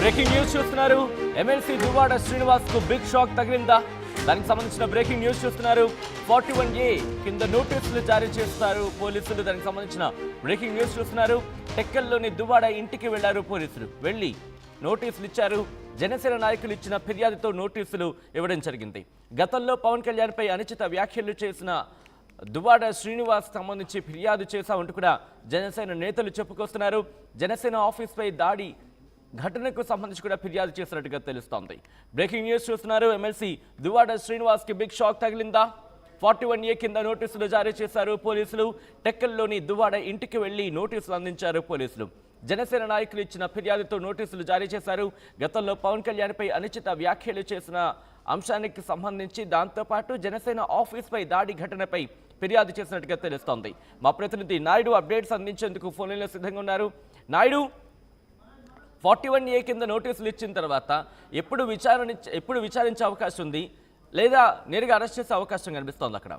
Breaking news చూస్తున్నారు. MLC Duvvada Srinivas కు big shock తగిలిందా? దానికి సంబంధించిన బ్రేకింగ్ న్యూస్ చూస్తున్నారు. 41A కింద నోటీసులు జారీ చేస్తారు పోలీసులు. దానికి సంబంధించిన బ్రేకింగ్ న్యూస్ చూస్తున్నారు. టెక్కల్లోని దువ్వాడ ఇంటికి వెళ్లారు పోలీసులు. వెళ్లి నోటీసులు ఇచ్చారు. జనసేన నాయకులు ఇచ్చిన ఫిర్యాదుతో నోటీసులు ఇవ్వడం జరిగింది. గతంలో పవన్ కళ్యాణ్ పై అనుచిత వ్యాఖ్యలు చేసిన దువ్వాడ శ్రీనివాస్ సంబంధించి ఫిర్యాదు చేశామంటూ కూడా జనసేన నేతలు చెప్పుకొస్తున్నారు. జనసేన ఆఫీస్ పై దాడి ఘటనకు సంబంధించి కూడా ఫిర్యాదు చేసినట్టుగా తెలుస్తోంది. బ్రేకింగ్ న్యూస్ చూస్తున్నారు. ఎమ్మెల్సీ దువ్వాడ శ్రీనివాస్ కి బిగ్ షాక్ తగిలిందా? 41A కింద నోటీసులు జారీ చేశారు పోలీసులు. టెక్కల్లోని దువ్వాడ ఇంటికి వెళ్లి నోటీసులు అందించారు పోలీసులు. జనసేన నాయకులు ఇచ్చిన ఫిర్యాదుతో నోటీసులు జారీ చేశారు. గతంలో పవన్ కళ్యాణ్ పై అనుచిత వ్యాఖ్యలు చేసిన అంశానికి సంబంధించి దాంతోపాటు జనసేన ఆఫీస్ పై దాడి ఘటనపై ఫిర్యాదు చేసినట్టుగా తెలుస్తోంది. మా ప్రతినిధి నాయుడు అప్డేట్స్ అందించేందుకు ఫోన్లో సిద్ధంగా ఉన్నారు. నాయుడు, 41A కింద నోటీసులు ఇచ్చిన తర్వాత ఎప్పుడు విచారించే అవకాశం ఉంది, లేదా నేరుగా అరెస్ట్ చేసే అవకాశం కనిపిస్తోంది అక్కడ?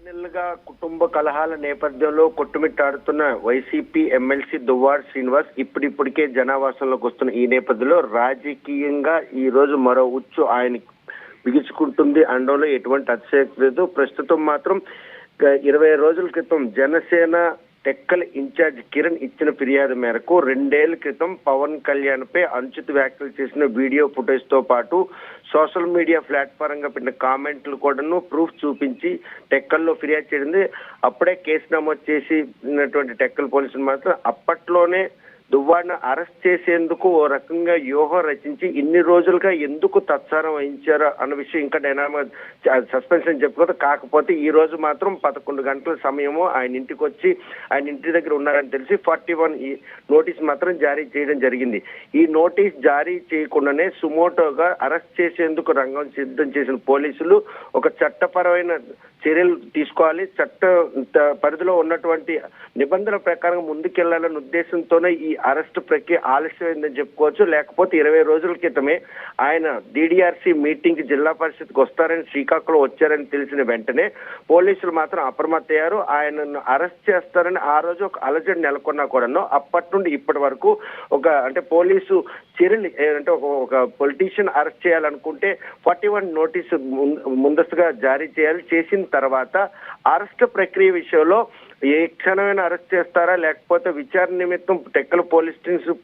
నెలలుగా కుటుంబ కలహాల నేపథ్యంలో కొట్టుమిట్టాడుతున్న వైసీపీ ఎమ్మెల్సీ దువ్వాడ శ్రీనివాస్ ఇప్పుడిప్పటికే జనావాసంలోకి వస్తున్న ఈ నేపథ్యంలో రాజకీయంగా ఈ రోజు మరో ఉచ్చు ఆయన బిగుచుకుంటుంది అనడంలో ఎటువంటి అతిశయోక్తి లేదు. ప్రస్తుతం మాత్రం 20 రోజుల క్రితం జనసేన టెక్కల్ ఇన్ఛార్జ్ కిరణ్ ఇచ్చిన ఫిర్యాదు మేరకు 2 ఏళ్ల క్రితం పవన్ కళ్యాణ్ పై అనుచిత వ్యాఖ్యలు చేసిన వీడియో ఫుటేజ్ తో పాటు సోషల్ మీడియా ప్లాట్ఫామ్ గా పెట్టిన కామెంట్లు కూడాను ప్రూఫ్ చూపించి టెక్కల్లో ఫిర్యాదు చేసింది. అప్పుడే కేసు నమోదు చేసినటువంటి టెక్కల్ పోలీసులు మాత్రం అప్పట్లోనే దువ్వాడను అరెస్ట్ చేసేందుకు ఓ రకంగా వ్యూహం రచించి ఇన్ని రోజులుగా ఎందుకు తత్సారం వహించారో అన్న విషయం ఇంకా సస్పెన్షన్ చెప్పుకోదు. కాకపోతే ఈ రోజు మాత్రం 11 గంటల సమయము ఆయన ఇంటికి వచ్చి ఆయన ఇంటి దగ్గర ఉన్నారని తెలిసి 41 నోటీస్ మాత్రం జారీ చేయడం జరిగింది. ఈ నోటీస్ జారీ చేయకుండానే సుమోటోగా అరెస్ట్ చేసేందుకు రంగం సిద్ధం చేసిన పోలీసులు ఒక చట్టపరమైన చర్యలు తీసుకోవాలి, చట్ట పరిధిలో ఉన్నటువంటి నిబంధనల ప్రకారం ముందుకెళ్లాలన్న ఉద్దేశంతోనే ఈ అరెస్ట్ ప్రక్రియ ఆలస్యమైందని చెప్పుకోవచ్చు. లేకపోతే 20 రోజుల క్రితమే ఆయన DDRC మీటింగ్ జిల్లా పరిషత్కి వస్తారని శ్రీకాకుళం వచ్చారని తెలిసిన వెంటనే పోలీసులు మాత్రం అప్రమత్తయ్యారు. ఆయనను అరెస్ట్ చేస్తారని ఆ రోజు ఒక అలజడి నెలకొన్నా కూడాను అప్పటి నుండి ఇప్పటి వరకు అంటే పోలీసు చర్యలు అంటే ఒక పొలిటీషియన్ అరెస్ట్ చేయాలనుకుంటే 41 నోటీసు ముందస్తుగా జారీ చేయాలి. చేసిన తర్వాత అరెస్ట్ ప్రక్రియ విషయంలో ఏ క్షణమైనా అరెస్ట్ చేస్తారా, లేకపోతే విచారణ నిమిత్తం టెక్కల్ పోలీస్ స్టేషన్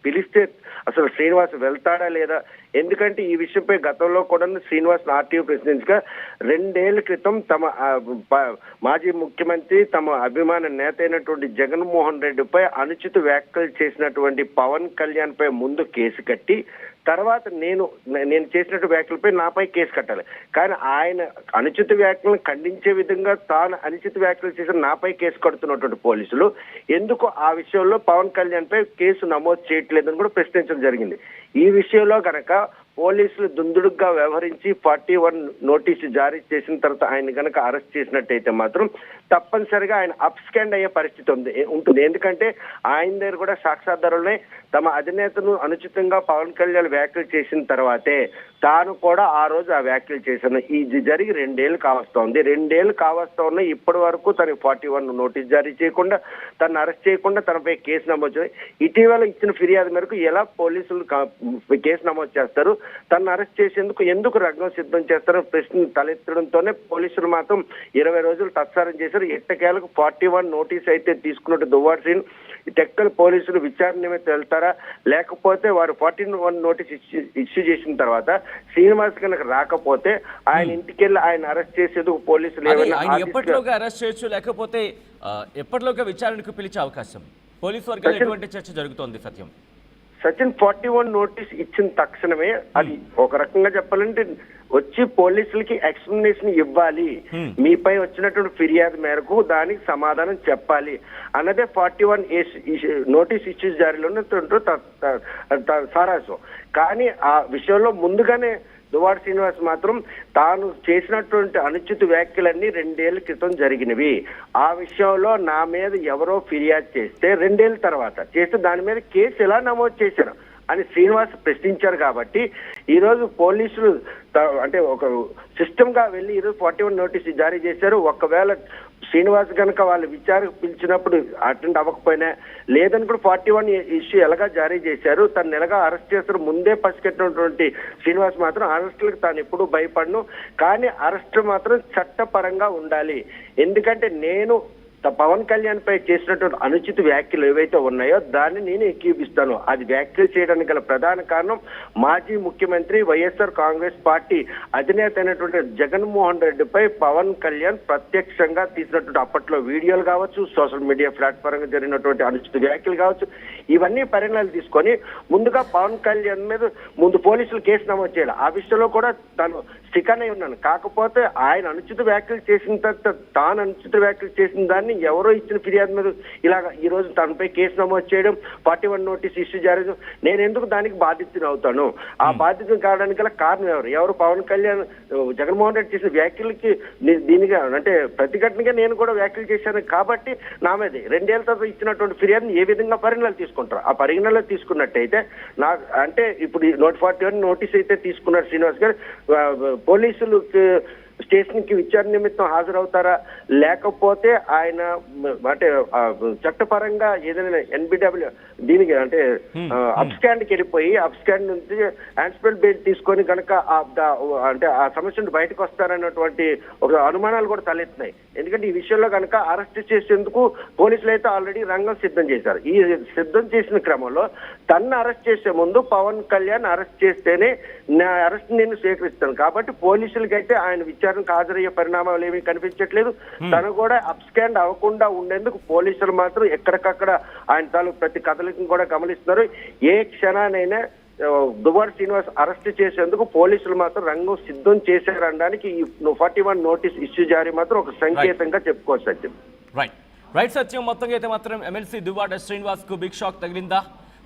పిలిస్తే అసలు శ్రీనివాస్ వెళ్తాడా లేదా? ఎందుకంటే ఈ విషయంపై గతంలో కూడా శ్రీనివాస్ ఆర్టీఓ ప్రశ్నించగా 2 ఏళ్ల క్రితం తమ మాజీ ముఖ్యమంత్రి తమ అభిమాన నేత అయినటువంటి జగన్మోహన్ రెడ్డిపై అనుచిత వ్యాఖ్యలు చేసినటువంటి పవన్ కళ్యాణ్ పై ముందు కేసు కట్టి తర్వాత నేను చేసినట్టు వ్యాఖ్యలపై నాపై కేసు కట్టాలి. కానీ ఆయన అనుచిత వ్యాఖ్యలను ఖండించే విధంగా తాను అనుచిత వ్యాఖ్యలు చేసిన నాపై కేసు కడుతున్నటువంటి పోలీసులు ఎందుకు ఆ విషయంలో పవన్ కళ్యాణ్ పై కేసు నమోదు చేయట్లేదని కూడా ప్రశ్నించడం జరిగింది. ఈ విషయంలో గనక పోలీసులు దుందుడుగ్గా వ్యవహరించి 41 నోటీసు జారీ చేసిన తర్వాత ఆయన గనక అరెస్ట్ చేసినట్టయితే మాత్రం తప్పనిసరిగా ఆయన అప్స్కాండ్ అయ్యే పరిస్థితి ఉంటుంది. ఎందుకంటే ఆయన దగ్గర కూడా సాక్ష్యాధారాలనే తమ అధినేతను అనుచితంగా పవన్ కళ్యాణ్ వ్యాఖ్యలు చేసిన తర్వాతే తాను కూడా ఆ రోజు ఆ వ్యాఖ్యలు చేశాను. ఇది జరిగి 2 ఏళ్లు కావస్తోంది. 2 ఏళ్లు కావస్తోంది. ఇప్పటి వరకు తనకి 41 నోటీస్ జారీ చేయకుండా, తను అరెస్ట్ చేయకుండా తనపై కేసు నమోదు. ఇటీవల ఇచ్చిన ఫిర్యాదు మేరకు ఎలా పోలీసులు కేసు నమోదు చేస్తారు, తను అరెస్ట్ చేసేందుకు ఎందుకు రంగం సిద్ధం చేస్తారో ప్రశ్న తలెత్తడంతోనే పోలీసులు మాత్రం 20 రోజులు తత్సారం చేశారు. ఎట్టకేలకు 41 నోటీస్ అయితే తీసుకున్నట్టు దువ్వాడ శ్రీను టెక్కల్ పోలీసులు విచారణ నిమిత్తం వెళ్తారా, లేకపోతే వారు 41 నోటీస్ ఇష్యూ చేసిన తర్వాత శ్రీనివాస్ కనుక రాకపోతే ఆయన ఇంటికి వెళ్ళి ఆయన అరెస్ట్ చేసేందుకు పోలీసులు ఎప్పటిలోగా అరెస్ట్ చేయొచ్చు, లేకపోతే ఎప్పటిలోగా విచారణకు పిలిచే అవకాశం పోలీసు వర్గాలు ఎటువంటి చర్చ జరుగుతోంది? సచిన్ 41 నోటీస్ ఇచ్చిన తక్షణమే అది ఒక రకంగా చెప్పాలంటే వచ్చి పోలీసులకి ఎక్స్ప్లెనేషన్ ఇవ్వాలి, మీపై వచ్చినటువంటి ఫిర్యాదు మేరకు దానికి సమాధానం చెప్పాలి అన్నదే 41 నోటీస్ ఇష్యూ జారీలో సారాంశం. కానీ ఆ విషయంలో ముందుగానే దువ్వాడ శ్రీనివాస్ మాత్రం తాను చేసినటువంటి అనుచిత వ్యాఖ్యలన్నీ 2 ఏళ్ల క్రితం జరిగినవి, ఆ విషయంలో నా మీద ఎవరో ఫిర్యాదు చేస్తే 2 ఏళ్ల తర్వాత చేస్తే దాని మీద కేసు ఎలా నమోదు చేశారు అని శ్రీనివాస్ ప్రశ్నించారు. కాబట్టి ఈరోజు పోలీసులు అంటే ఒక సిస్టమ్ గా వెళ్ళి ఈరోజు 41 నోటీసు జారీ చేశారు. ఒకవేళ శ్రీనివాస్ కనుక వాళ్ళు విచారణకు పిలిచినప్పుడు అటెండ్ అవ్వకపోయినా లేదని కూడా 41 ఇష్యూ ఎలాగా జారీ చేశారు, తను ఎలాగా అరెస్ట్ చేస్తారు ముందే పసిగట్టినటువంటి శ్రీనివాస్ మాత్రం అరెస్టులకు తాను ఎప్పుడూ భయపడను, కానీ అరెస్ట్ మాత్రం చట్టపరంగా ఉండాలి. ఎందుకంటే నేను పవన్ కళ్యాణ్ పై చేసినటువంటి అనుచిత వ్యాఖ్యలు ఏవైతే ఉన్నాయో దాన్ని నేను ఏకీపిస్తాను. అది వ్యాఖ్యలు చేయడానికి గల ప్రధాన కారణం మాజీ ముఖ్యమంత్రి వైఎస్ఆర్ కాంగ్రెస్ పార్టీ అధినేత అయినటువంటి జగన్మోహన్ రెడ్డిపై పవన్ కళ్యాణ్ ప్రత్యక్షంగా తీసినటువంటి అప్పట్లో వీడియోలు కావచ్చు, సోషల్ మీడియా ప్లాట్ఫామ్ జరిగినటువంటి అనుచిత వ్యాఖ్యలు కావచ్చు, ఇవన్నీ పరిణామాలు తీసుకొని ముందుగా పవన్ కళ్యాణ్ మీద ముందు పోలీసులు కేసు నమోదు చేయాలి. ఆ విషయంలో కూడా తను స్టికన్ అయి ఉన్నాను. కాకపోతే ఆయన అనుచిత వ్యాఖ్యలు చేసిన తర్వాత తాను అనుచిత వ్యాఖ్యలు చేసిన దాన్ని ఎవరో ఇచ్చిన ఫిర్యాదు మీద ఇలాగ ఈ రోజు తనపై కేసు నమోదు చేయడం, 41 నోటీస్ ఇష్యూ జారీ చేయడం, నేను ఎందుకు దానికి బాధితుని అవుతాను? ఆ బాధితులు కావడానికి గల కారణం ఎవరు? పవన్ కళ్యాణ్ జగన్మోహన్ రెడ్డి చేసిన వ్యాఖ్యలకి దీనిగా అంటే ప్రతిఘటనగా నేను కూడా వ్యాఖ్యలు చేశాను కాబట్టి నా మీద 2 ఏళ్ల తర్వాత ఇచ్చినటువంటి ఫిర్యాదుని ఏ విధంగా పరిగణలో తీసుకుంటారు? ఆ పరిగణలో తీసుకున్నట్టయితే నా అంటే ఇప్పుడు 141 నోటీస్ అయితే తీసుకున్నారు శ్రీనివాస్ గారు, పోలీసులు స్టేషన్ కి విచారణ నిమిత్తం హాజరవుతారా, లేకపోతే ఆయన అంటే చట్టపరంగా ఏదైనా ఎన్బిడబ్ల్యూ దీనికి అంటే అబ్స్కాండ్ కి వెళ్ళిపోయి అబ్స్కాండ్ నుంచి యాన్సిపల్ బెయిల్ తీసుకొని కనుక అంటే ఆ సమస్య నుండి బయటకు వస్తారన్నటువంటి ఒక అనుమానాలు కూడా తలెత్తున్నాయి. ఎందుకంటే ఈ విషయంలో కనుక అరెస్ట్ చేసేందుకు పోలీసులు అయితే ఆల్రెడీ రంగం సిద్ధం చేశారు. ఈ సిద్ధం చేసిన క్రమంలో తన్ను అరెస్ట్ చేసే ముందు పవన్ కళ్యాణ్ అరెస్ట్ చేస్తేనే నా అరెస్ట్ నేను స్వీకరిస్తాను కాబట్టి పోలీసులకైతే ఆయన విచారణకు హాజరయ్యే పరిణామాలు ఏమీ కనిపించట్లేదు. తను కూడా అబ్స్కాండ్ అవ్వకుండా ఉండేందుకు పోలీసులు మాత్రం ఎక్కడికక్కడ ఆయన తాలూకు ప్రతి కదలికను కూడా గమనిస్తున్నారు. ఏ క్షణానైనా దువ్వాడ శ్రీనివాస్ అరెస్ట్ చేసేందుకు పోలీసులు మాత్రం రంగం సిద్ధం చేశారనడానికి ఈ 41 నోటీస్ ఇష్యూ జారీ మాత్రం ఒక సంకేతంగా చెప్పుకోవచ్చు సత్యం. రైట్ సత్యం. మొత్తంగా అయితే మాత్రం ఎమ్మెల్సీ దువ్వాడ శ్రీనివాస్ కు బిగ్ షాక్ తగిలిందా?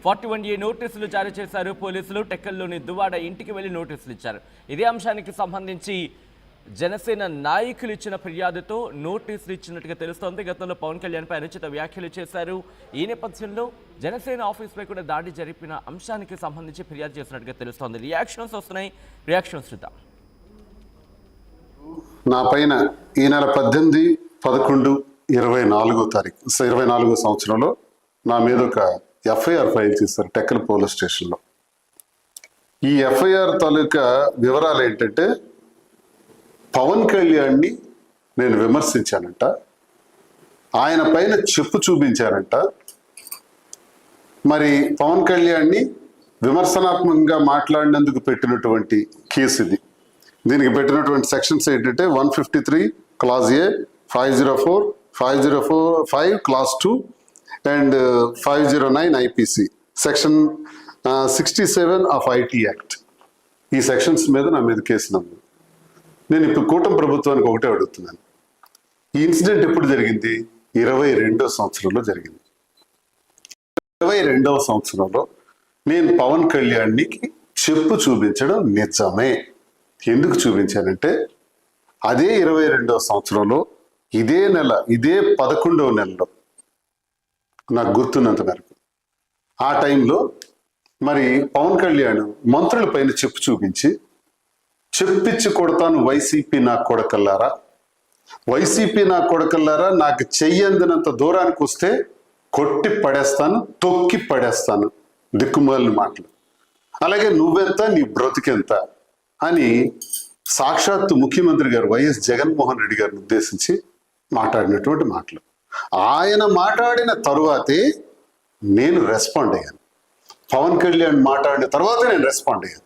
41A నోటీసులు జారీ చేశారు పోలీసులు. టెక్కల్లోని దువ్వాడ ఇంటికి వెళ్లి నోటీసులు ఇచ్చారు. ఇదే అంశానికి సంబంధించి జనసేన నాయకులు ఇచ్చిన ఫిర్యాదుతో నోటీసులు ఇచ్చినట్టుగా తెలుస్తోంది. గతంలో పవన్ కళ్యాణ్ పై అనుచిత వ్యాఖ్యలు చేశారు. ఈ నేపథ్యంలో జనసేన ఆఫీస్పై కూడా దాడి జరిపిన అంశానికి సంబంధించి ఫిర్యాదు చేసినట్టుగా తెలుస్తోంది. రియాక్షన్స్ వస్తున్నాయి, రియాక్షన్స్ చూద్దాం. నా పైన ఈ నెల 18, 11, 24 సంవత్సరంలో నా మీద ఒక ఎఫ్ఐఆర్ ఫైల్ చేశారు టెక్కల్ పోలీస్ స్టేషన్లో. ఈ ఎఫ్ఐఆర్ తాలూకా వివరాలు ఏంటంటే పవన్ కళ్యాణ్ని నేను విమర్శించానంట, ఆయన పైన చెప్పు చూపించానంట. మరి పవన్ కళ్యాణ్ని విమర్శనాత్మకంగా మాట్లాడినందుకు పెట్టినటువంటి కేసు ఇది. దీనికి పెట్టినటువంటి సెక్షన్స్ ఏంటంటే 153 clause A, 504, 5 class 2 and 509 IPC, section 67 of IT act. ఈ సెక్షన్స్ మీద నా మీద కేసు నమోదు. నేను ఇప్పుడు కూటమి ప్రభుత్వానికి ఒకటే అడుగుతున్నాను, ఈ ఇన్సిడెంట్ ఎప్పుడు జరిగింది? 22వ సంవత్సరంలో జరిగింది. 22వ సంవత్సరంలో నేను పవన్ కళ్యాణ్కి చెప్పు చూపించడం నిజమే. ఎందుకు చూపించానంటే అదే 22వ సంవత్సరంలో ఇదే నెల, ఇదే 11వ నెలలో నాకు గుర్తున్నంత మేరకు ఆ టైంలో మరి పవన్ కళ్యాణ్ మంత్రుల పైన చెప్పు చూపించి చెప్పిచ్చి కొడతాను వైసీపీ నా కొడకల్లారా, వైసీపీ నా కొడకల్లారా, నాకు చెయ్యందినంత దూరానికి వస్తే కొట్టి పడేస్తాను, తొక్కి పడేస్తాను, దిక్కుమాలిన మాటలు. అలాగే నువ్వెంత, నీ బ్రతికెంత అని సాక్షాత్తు ముఖ్యమంత్రి గారు వైఎస్ జగన్మోహన్ రెడ్డి గారిని ఉద్దేశించి మాట్లాడినటువంటి మాటలు. ఆయన మాట్లాడిన తరువాతే నేను రెస్పాండ్ అయ్యాను. పవన్ కళ్యాణ్ మాట్లాడిన తర్వాతే నేను రెస్పాండ్ అయ్యాను.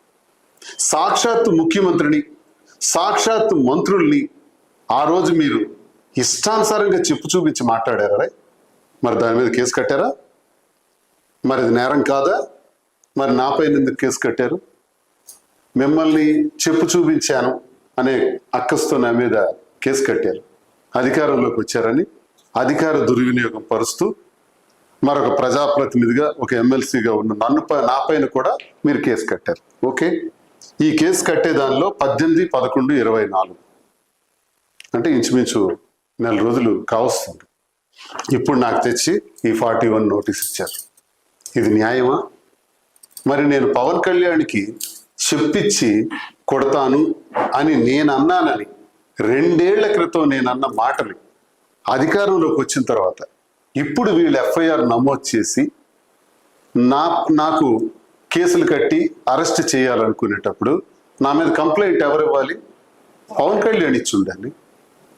సాక్షాత్తు ముఖ్యమంత్రిని, సాక్షాత్తు మంత్రుల్ని ఆ రోజు మీరు ఇష్టానుసారంగా చెప్పు చూపించి మాట్లాడారా? మరి దాని మీద కేసు కట్టారా? మరి ఇది నేరం కాదా? మరి నా పైన ఎందుకు కేసు కట్టారు? మిమ్మల్ని చెప్పు చూపించాను అనే అక్కస్తో నా మీద కేసు కట్టారు. అధికారంలోకి వచ్చారని అధికార దుర్వినియోగం పరుస్తూ మరొక ప్రజాప్రతినిధిగా, ఒక ఎమ్మెల్సీగా ఉన్న నా పైన కూడా మీరు కేసు కట్టారు. ఓకే, ఈ కేసు కట్టే దానిలో 18, 11, 24 అంటే ఇంచుమించు 4 రోజులు కావస్తుంది. ఇప్పుడు నాకు తెచ్చి ఈ 41 నోటీస్ ఇచ్చారు. ఇది న్యాయమా? మరి నేను పవన్ కళ్యాణ్కి చెప్పించి కొడతాను అని నేను అన్నానని 2 ఏళ్ల క్రితం నేను అన్న మాటలు అధికారంలోకి వచ్చిన తర్వాత ఇప్పుడు వీళ్ళు ఎఫ్ఐఆర్ నమోదు చేసి నాకు కేసులు కట్టి అరెస్ట్ చేయాలనుకునేటప్పుడు నా మీద కంప్లైంట్ ఎవరు ఇవ్వాలి? పవన్ కళ్యాణ్ ఇచ్చి ఉండాలి.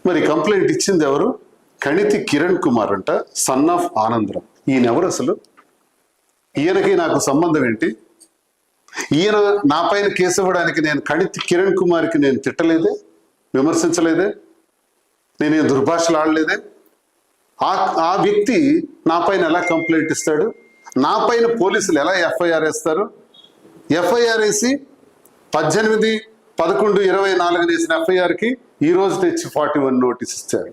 మరి కంప్లైంట్ ఇచ్చింది ఎవరు? కణితి కిరణ్ కుమార్ అంట, సన్ ఆఫ్ ఆనందరావు. ఈయన ఎవరు అసలు? ఈయనకి నాకు సంబంధం ఏంటి? ఈయన నా పైన కేసు ఇవ్వడానికి నేను కణితి కిరణ్ కుమార్కి నేను తిట్టలేదే, విమర్శించలేదే, నేనేం దుర్భాషలు ఆడలేదే. ఆ వ్యక్తి నా పైన ఎలా కంప్లైంట్ ఇస్తాడు? నా పైన పోలీసులు ఎలా ఎఫ్ఐఆర్ వేస్తారు? ఎఫ్ఐఆర్ వేసి 18/11/24 వేసిన ఎఫ్ఐఆర్కి ఈ రోజు తెచ్చి 41 నోటీస్ ఇచ్చారు.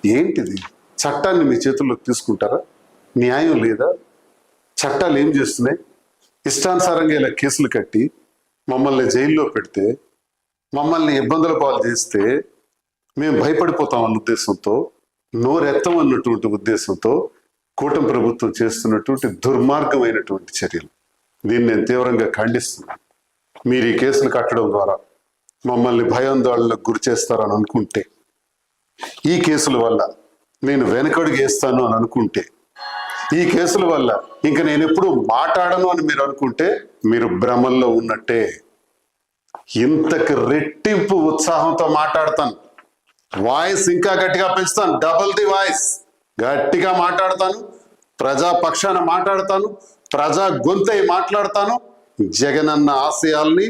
ఏంటిది? చట్టాన్ని మీ చేతుల్లోకి తీసుకుంటారా? న్యాయం లేదా? చట్టాలు ఏం చేస్తున్నాయి? ఇష్టానుసారంగా ఇలా కేసులు కట్టి మమ్మల్ని జైల్లో పెడితే, మమ్మల్ని ఇబ్బందుల పాలు చేస్తే మేము భయపడిపోతాం అన్న ఉద్దేశంతో, నోరెత్తం అన్నటువంటి ఉద్దేశంతో కూటమి ప్రభుత్వం చేస్తున్నటువంటి దుర్మార్గమైనటువంటి చర్యలు. దీన్ని నేను తీవ్రంగా ఖండిస్తున్నాను. మీరు ఈ కేసులు కట్టడం ద్వారా మమ్మల్ని భయాందోళనకు గురి చేస్తారని అనుకుంటే, ఈ కేసుల వల్ల నేను వెనకడుగు వేస్తాను అని అనుకుంటే, ఈ కేసుల వల్ల ఇంక నేను ఎప్పుడు మాట్లాడను అని మీరు అనుకుంటే మీరు భ్రమల్లో ఉన్నట్టే. ఇంతకు రెట్టింపు ఉత్సాహంతో మాట్లాడతాను. వాయిస్ ఇంకా గట్టిగా పెంచుతాను. డబుల్ ది వాయిస్ గట్టిగా మాట్లాడతాను. ప్రజా పక్షాన మాట్లాడతాను. ప్రజా గొంతై మాట్లాడతాను. జగనన్న ఆశయాల్ని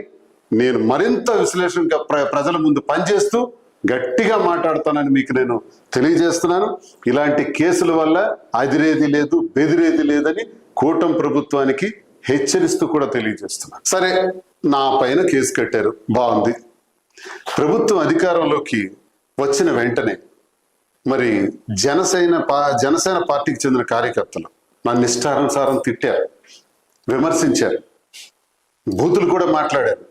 నేను మరింత విశ్లేషణగా ప్రజల ముందు పనిచేస్తూ గట్టిగా మాట్లాడతానని మీకు నేను తెలియజేస్తున్నాను. ఇలాంటి కేసుల వల్ల అదిరేది లేదు, బెదిరేది లేదని కూటమి ప్రభుత్వానికి హెచ్చరిస్తూ కూడా తెలియజేస్తున్నాను. సరే, నా పైన కేసు కట్టారు, బాగుంది. ప్రభుత్వం అధికారంలోకి వచ్చిన వెంటనే మరి జనసేన పార్టీకి చెందిన కార్యకర్తలు నన్ను ఇష్టానుసారం తిట్టారు, విమర్శించారు, బూతులు కూడా మాట్లాడారు.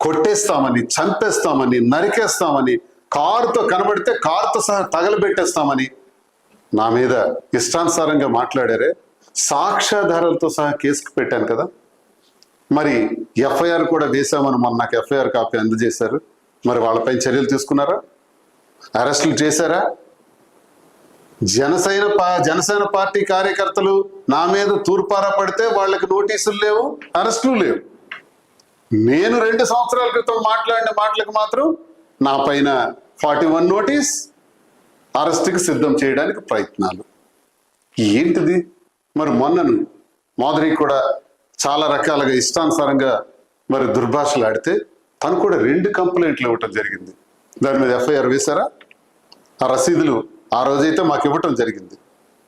కొట్టేస్తామని, చంపేస్తామని, నరికేస్తామని, కారుతో కనబడితే కారుతో సహా తగలబెట్టేస్తామని నా మీద ఇష్టానుసారంగా మాట్లాడారే. సాక్ష్యాధారాలతో సహా కేసుకు పెట్టాను కదా. మరి ఎఫ్ఐఆర్ కూడా వేశామని మొన్న నాకు ఎఫ్ఐఆర్ కాపీ అందజేశారు. మరి వాళ్ళపై చర్యలు తీసుకున్నారా? అరెస్టులు చేశారా? జనసేన పార్టీ కార్యకర్తలు నా మీద తూర్పారా పడితే వాళ్ళకి నోటీసులు లేవు, అరెస్టులు లేవు. నేను 2 సంవత్సరాల క్రితం మాట్లాడిన మాటలకు మాత్రం నా పైన 41 నోటీస్, అరెస్టుకి సిద్ధం చేయడానికి ప్రయత్నాలు. ఏంటిది? మరి మొన్నను మాధురి కూడా చాలా రకాలుగా ఇష్టానుసారంగా మరి దుర్భాషలు ఆడితే తను కూడా 2 కంప్లైంట్లు ఇవ్వటం జరిగింది. దాని మీద ఎఫ్ఐఆర్ వేశారా? ఆ రసీదులు ఆ రోజైతే మాకు ఇవ్వటం జరిగింది.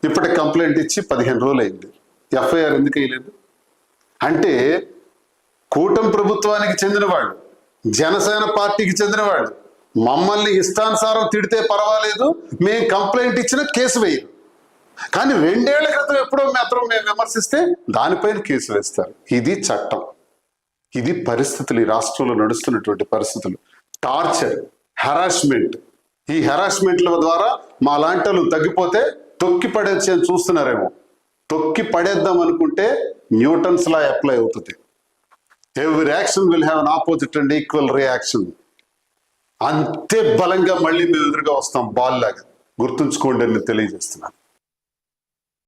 ఇప్పటికి కంప్లైంట్ ఇచ్చి 15 రోజులు అయింది. ఎఫ్ఐఆర్ ఎందుకు వేయలేదు? అంటే కూటమి ప్రభుత్వానికి చెందిన వాళ్ళు, జనసేన పార్టీకి చెందిన వాళ్ళు మమ్మల్ని ఇష్టానుసారం తిడితే పర్వాలేదు, మేము కంప్లైంట్ ఇచ్చిన కేసు వేయరు. కానీ 2 ఏళ్ల క్రితం ఎప్పుడో మాత్రం మేము విమర్శిస్తే దానిపైన కేసు వేస్తారు. ఇది చట్టం, ఇది పరిస్థితులు, ఈ రాష్ట్రంలో నడుస్తున్నటువంటి పరిస్థితులు. Torture, harassment. ఈ హెరాస్మెంట్ల ద్వారా మా లాంటి వాళ్ళు తగ్గిపోతే తొక్కి పడేసి చూస్తున్నారేమో. తొక్కి పడేద్దాం అనుకుంటే న్యూటన్స్ లా అప్లై అవుతుంది. Every action will have an opposite and equal reaction. అంతే బలంగా మళ్ళీ మేము ఎదురుగా వస్తాం బాల్ లాగా. గుర్తుంచుకోండి అని తెలియజేస్తున్నాను.